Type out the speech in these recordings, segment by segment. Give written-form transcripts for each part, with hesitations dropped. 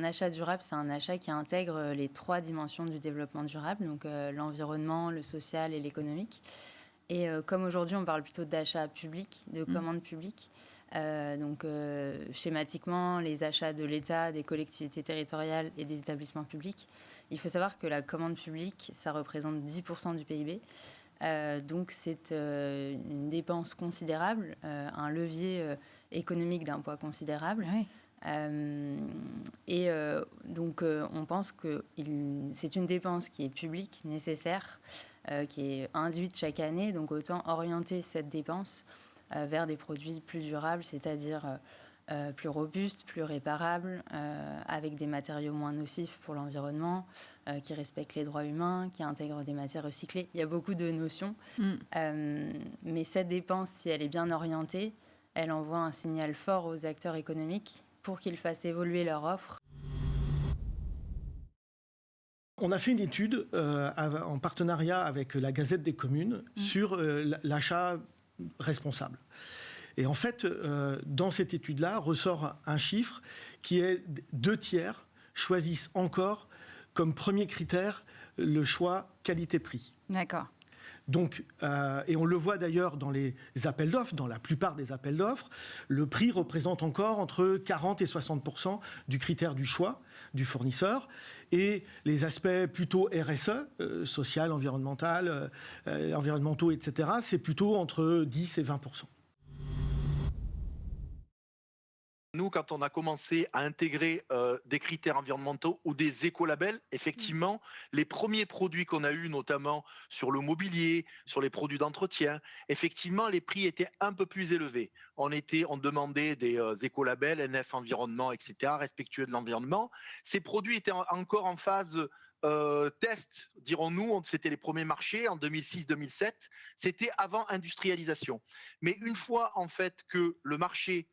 achat durable, c'est un achat qui intègre les 3 dimensions du développement durable, donc l'environnement, le social et l'économique. Et comme aujourd'hui, on parle plutôt d'achat public, de commande publique, schématiquement, les achats de l'État, des collectivités territoriales et des établissements publics, il faut savoir que la commande publique, ça représente 10% du PIB. Donc c'est une dépense considérable, un levier économique d'un poids considérable. Oui. On pense que c'est une dépense qui est publique, nécessaire, qui est induite chaque année. Donc autant orienter cette dépense vers des produits plus durables, c'est-à-dire plus robustes, plus réparables, avec des matériaux moins nocifs pour l'environnement, qui respectent les droits humains, qui intègrent des matières recyclées. Il y a beaucoup de notions. Mais cette dépense, si elle est bien orientée, elle envoie un signal fort aux acteurs économiques pour qu'ils fassent évoluer leur offre. On a fait une étude en partenariat avec la Gazette des communes sur l'achat responsable. Et en fait, dans cette étude-là, ressort un chiffre qui est 2/3 choisissent encore comme premier critère le choix qualité-prix. D'accord. Donc, et on le voit d'ailleurs dans les appels d'offres, dans la plupart des appels d'offres, le prix représente encore entre 40 et 60% du critère du choix du fournisseur. Et les aspects plutôt RSE, social, environnemental, environnementaux, etc., c'est plutôt entre 10 et 20%. Nous, quand on a commencé à intégrer des critères environnementaux ou des écolabels, effectivement, les premiers produits qu'on a eus, notamment sur le mobilier, sur les produits d'entretien, effectivement, les prix étaient un peu plus élevés. On demandait des écolabels, NF Environnement, etc., respectueux de l'environnement. Ces produits étaient encore en phase test, dirons-nous, c'était les premiers marchés en 2006-2007. C'était avant industrialisation. Mais une fois, en fait, que le marché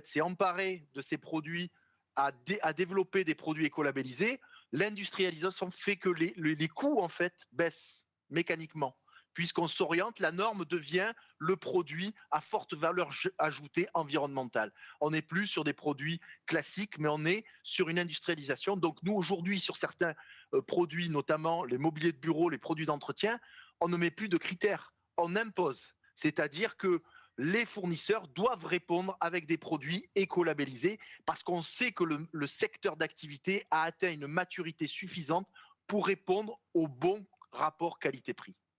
s'est emparé de ces produits, à développer des produits écolabellisés, l'industrialisation fait que les coûts, en fait, baissent mécaniquement. Puisqu'on s'oriente, la norme devient le produit à forte valeur ajoutée environnementale. On n'est plus sur des produits classiques, mais on est sur une industrialisation. Donc nous, aujourd'hui, sur certains produits, notamment les mobiliers de bureau, les produits d'entretien, on ne met plus de critères, on impose. C'est-à-dire que les fournisseurs doivent répondre avec des produits écolabellisés parce qu'on sait que le secteur d'activité a atteint une maturité suffisante pour répondre au bon rapport qualité-prix.